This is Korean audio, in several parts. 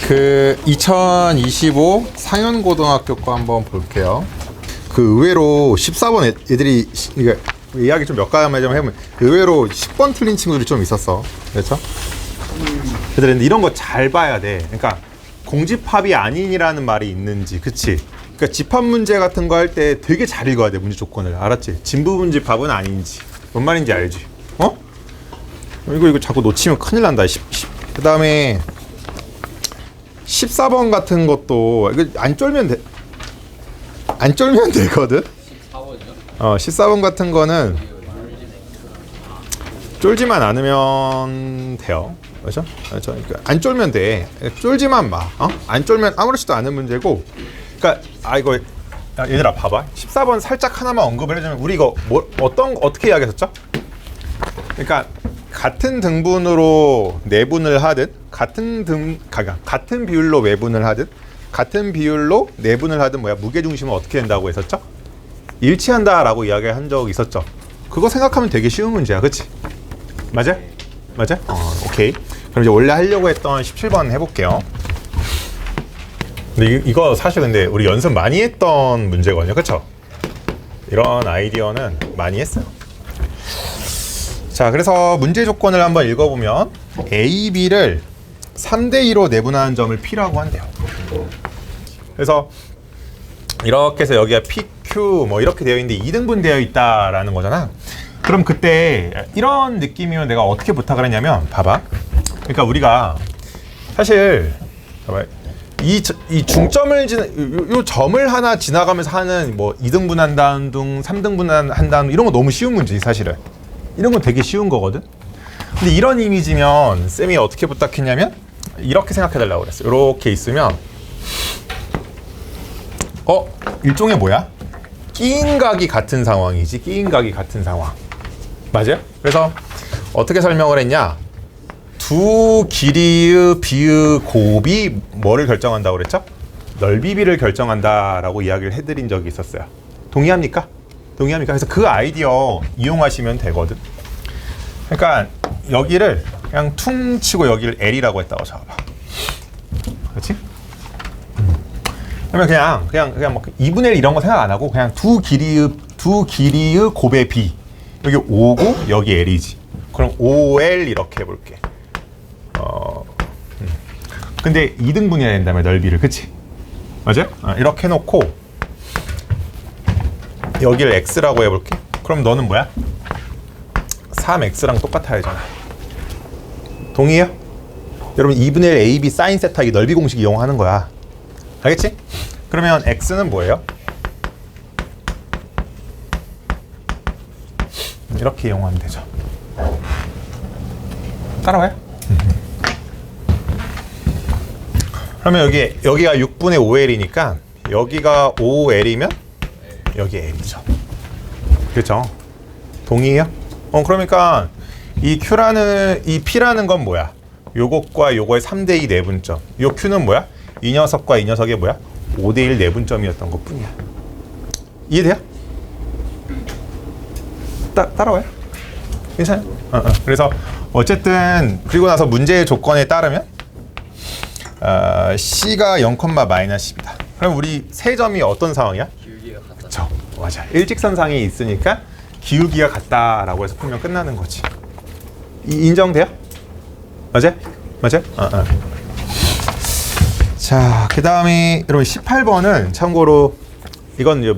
그 2025 상현고등학교 거 한번 볼게요. 그 의외로 14번 애들이 이게 이야기 좀 몇 가지 좀 해보면 의외로 10번 틀린 친구들이 좀 있었어. 그렇죠? 애들 이런 거 잘 봐야 돼. 그러니까 공집합이 아닌이라는 말이 있는지, 그치? 그러니까 집합 문제 같은 거 할 때 되게 잘 읽어야 돼, 문제 조건을. 알았지? 진부분집합은 아닌지. 뭔 말인지 알지? 어? 이거 자꾸 놓치면 큰일 난다. 그 다음에 14번 같은 것도 이거 안 쫄면 돼. 안 쫄면 되거든. 14번이요? 14번 같은 거는 쫄지만 않으면 돼요. 그렇죠? 그러니까 안 쫄면 돼. 쫄지만 마. 안 쫄면 아무렇지도 않은 문제고. 그러니까 이거 얘들아 봐봐. 14번 살짝 하나만 언급을 해주면 우리 이거 어떻게 이야기했었죠? 그러니까 같은 등분으로 내분을 하든 같은 비율로 외분을 하든 같은 비율로 내분을 하든 무게중심은 어떻게 된다고 했었죠? 일치한다라고 이야기한 적이 있었죠. 그거 생각하면 되게 쉬운 문제야, 그렇지? 맞아? 맞아? 오케이. 그럼 이제 원래 하려고 했던 17번 해볼게요. 근데 이거 사실 근데 우리 연습 많이 했던 문제거든요, 그렇죠? 이런 아이디어는 많이 했어요. 자, 그래서 문제 조건을 한번 읽어보면 A, B를 3대2로 내분하는 점을 P라고 한대요. 그래서 이렇게 해서 여기가 P, Q 이렇게 되어 있는데 2등분 되어 있다라는 거잖아. 그럼 그때 이런 느낌이면 내가 어떻게 부탁을 했냐면 봐봐. 그러니까 우리가 사실 봐봐. 이 중점을 요 점을 하나 지나가면서 하는 2등분 한다는 둥, 3등분 한다는 이런 거 너무 쉬운 문제지 사실은. 이런 건 되게 쉬운 거거든. 근데 이런 이미지면 쌤이 어떻게 부탁했냐면 이렇게 생각해달라고 그랬어요. 이렇게 있으면 일종의 뭐야? 끼인 각이 같은 상황이지. 끼인 각이 같은 상황. 맞아요? 그래서 어떻게 설명을 했냐? 두 길이의 비의 곱이 뭐를 결정한다고 그랬죠? 넓이비를 결정한다라고 이야기를 해드린 적이 있었어요. 동의합니까? 동의합니까? 그래서 그 아이디어 이용하시면 되거든. 그러니까 여기를 그냥 퉁 치고 여기를 L이라고 했다고 잡아봐. 그렇지? 그러면 그냥 2분의 1 이런 거 생각 안 하고 그냥 두 길이의 곱의 B. 여기 5고 여기 L이지. 그럼 5L 이렇게 해볼게. 근데 2등분해야 된다며 넓이를, 그치? 맞아요? 이렇게 해놓고 여기를 X라고 해볼게. 그럼 너는 뭐야? 3X랑 똑같아야 되잖아. 동의해요? 여러분 2분의 1 AB 사인 세타 이 넓이 공식 이용하는 거야. 알겠지? 그러면 X는 뭐예요? 이렇게 이용하면 되죠. 따라와요? 그러면 여기가 6분의 5L이니까 여기가 5L이면 여기 L이죠. 그렇죠? 동의해요? 그러니까 이 P라는 건 뭐야? 요것과 요거의 3대2 내분점. 요 Q는 뭐야? 이 녀석과 이 녀석의 뭐야? 5대1 내분점이었던 것 뿐이야. 이해돼요? 따라와요? 괜찮아요? 그래서 어쨌든 그리고 나서 문제의 조건에 따르면 C가 0,-10이다. 그럼 우리 세 점이 어떤 상황이야? 기울기가 같다. 그쵸? 맞아. 일직선상에 있으니까 기울기가 같다라고 해서 풀면 끝나는 거지. 인정돼요? 맞아요? 맞아요? 자, 그 다음에 여러분 18번은 참고로 이건 이제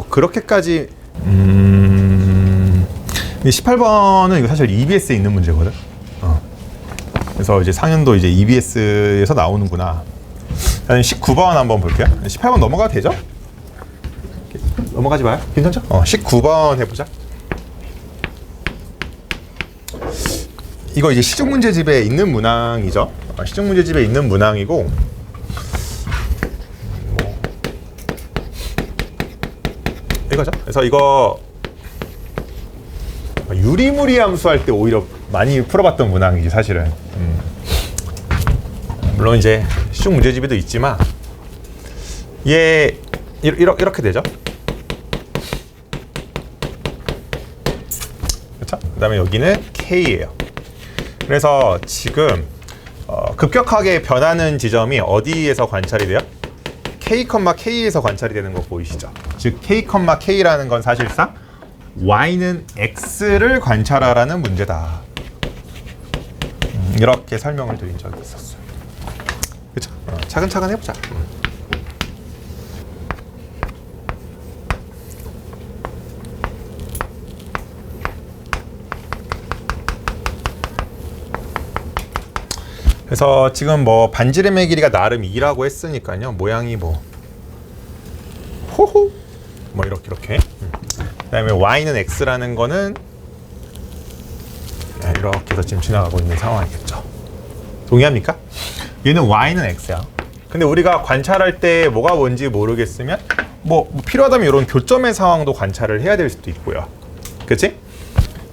그렇게까지 18번은 이거 사실 EBS에 있는 문제거든. 그래서 이제 상현도 이제 EBS에서 나오는구나. 19번 한번 볼게요. 18번 넘어가도 되죠? 넘어가지 마요. 괜찮죠? 19번 해보자. 이거 이제 시중문제집에 있는 문항이죠. 시중문제집에 있는 문항이고 이거죠. 그래서 이거 유리무리 함수할 때 오히려 많이 풀어봤던 문항이지 사실은. 물론 이제 시중 문제집에도 있지만 얘 이렇게 되죠. 그렇죠? 그다음에 여기는 K예요. 그래서 지금 급격하게 변하는 지점이 어디에서 관찰이 돼요? K, K에서 관찰이 되는 거 보이시죠? 즉 K, K라는 건 사실상 Y는 X를 관찰하라는 문제다. 이렇게 설명을 드린 적이 있었어요. 그렇죠? 차근차근 해보자. 그래서 지금 뭐 반지름의 길이가 나름 2라고 했으니까요. 모양이 뭐 호호 뭐 이렇게 그다음에 y는 x라는 거는 이렇게 해서 지금 지나가고 있는 상황이겠죠. 동의합니까? 얘는 y는 x야. 근데 우리가 관찰할 때 뭐가 뭔지 모르겠으면 뭐 필요하다면 이런 교점의 상황도 관찰을 해야 될 수도 있고요. 그치?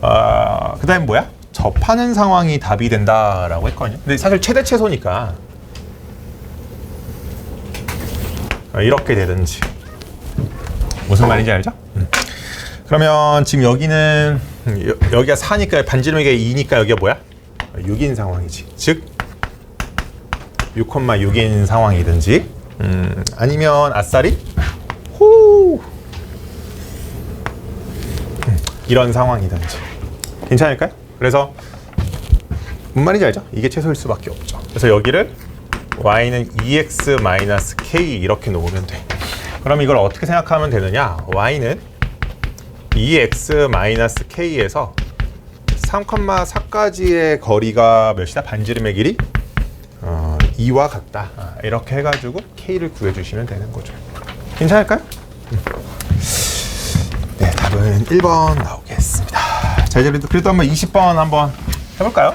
그다음에 뭐야? 접하는 상황이 답이 된다라고 했거든요. 근데 사실 최대 최소니까 이렇게 되든지 무슨 말인지 알죠? 그러면 지금 여기는 여기가 4니까 반지름이 2니까 여기가 뭐야? 6인 상황이지. 즉 6,6인 상황이든지 아니면 아싸리 이런 상황이든지 괜찮을까요? 그래서 무슨 말인지 알죠? 이게 최소일 수밖에 없죠. 그래서 여기를 y는 2x-k 이렇게 놓으면 돼. 그럼 이걸 어떻게 생각하면 되느냐? y는 2x-k에서 3,4까지의 거리가 몇이다? 반지름의 길이 2와 같다. 이렇게 해가지고 k를 구해주시면 되는 거죠. 괜찮을까요? 네, 답은 1번 나오겠습니다. 자, 이제 그래도 한번 20번 한번 해볼까요?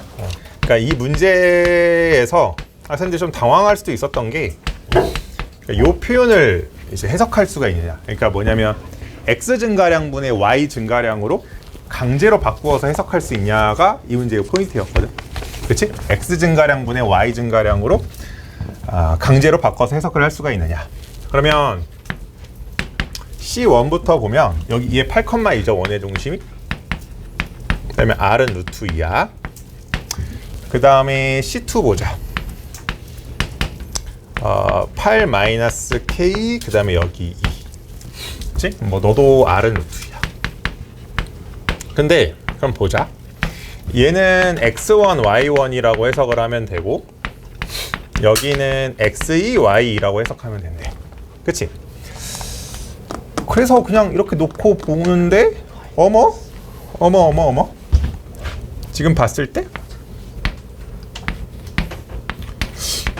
그러니까 이 문제에서 학생들이 좀 당황할 수도 있었던 게 이 표현을 이제 해석할 수가 있느냐. 그러니까 뭐냐면 x 증가량분의 y 증가량으로 강제로 바꾸어서 해석할 수 있냐가 이 문제의 포인트였거든. 그렇지? x 증가량분의 y 증가량으로 강제로 바꿔서 해석을 할 수가 있느냐. 그러면 C1부터 보면 여기 얘 8,2죠. 원의 중심이. 그 다음에 R은 루트 2야. 그 다음에 C2 보자. 8-K 그 다음에 여기 2. 그치? 뭐 너도 R은 루트 2야. 근데 그럼 보자. 얘는 X1, Y1이라고 해석을 하면 되고 여기는 X2, Y2라고 해석하면 된대. 그치? 그래서 그냥 이렇게 놓고 보는데 어머 지금 봤을 때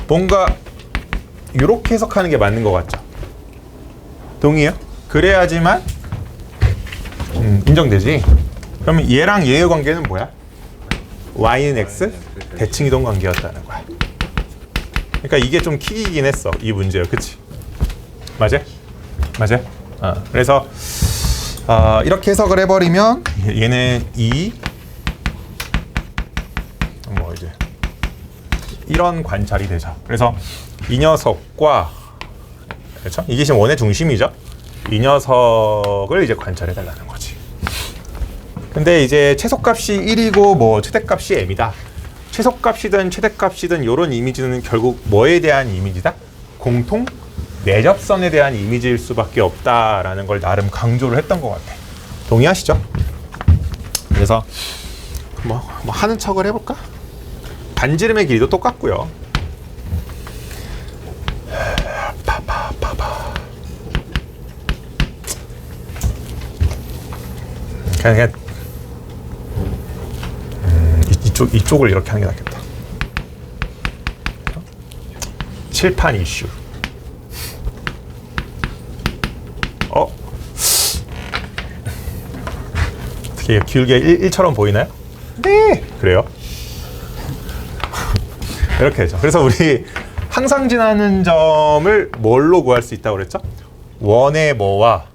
뭔가 이렇게 해석하는 게 맞는 것 같죠? 동의해요? 그래야지만 인정되지? 그러면 얘랑 얘의 관계는 뭐야? y는 x 대칭이동 관계였다는 거야. 그러니까 이게 좀 킥이긴 했어. 이 문제요. 그치? 맞아? 그래서 이렇게 해석을 해버리면 얘는 2 뭐 이제 이런 관찰이 되죠. 그래서 이 녀석과 그렇죠? 이게 지금 원의 중심이죠. 이 녀석을 이제 관찰해 달라는 거지. 근데 이제 최소값이 1이고 뭐 최대값이 m이다. 최소값이든 최대값이든 이런 이미지는 결국 뭐에 대한 이미지다? 공통 내접선에 대한 이미지일 수밖에 없다라는 걸 나름 강조를 했던 것 같아. 동의하시죠? 그래서 뭐 하는 척을 해볼까? 반지름의 길이도 똑같고요. 그냥 이쪽을 이렇게 하는 게 낫겠다. 칠판 이슈. 어떻게 길게 1처럼 보이나요? 네. 그래요. 이렇게 되죠. 그래서 우리 항상 지나는 점을 뭘로 구할 수 있다고 그랬죠? 원의 뭐와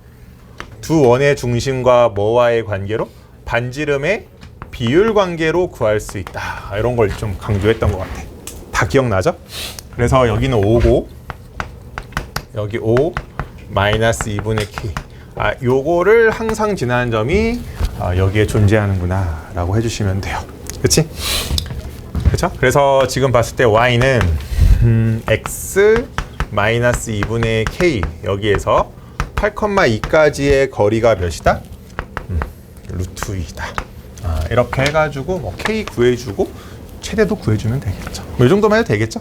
두 원의 중심과 뭐와의 관계로 반지름의 비율 관계로 구할 수 있다. 이런 걸 좀 강조했던 것 같아. 다 기억나죠? 그래서 여기는 5고 여기 5 마이너스 2분의 k. 요거를 항상 지나는 점이 여기에 존재하는구나 라고 해주시면 돼요. 그치? 그렇죠? 그래서 지금 봤을 때 y는 x 마이너스 2분의 k 여기에서 8,2까지의 거리가 몇이다? 루트 2다. 이렇게 해가지고 뭐 k 구해주고 최대도 구해주면 되겠죠. 뭐 이 정도만 해도 되겠죠?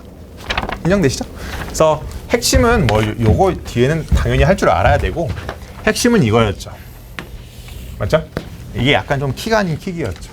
인정되시죠? 그래서 핵심은 뭐 요거 뒤에는 당연히 할 줄 알아야 되고 핵심은 이거였죠. 맞죠? 이게 약간 좀 키가 아닌 킥이었죠.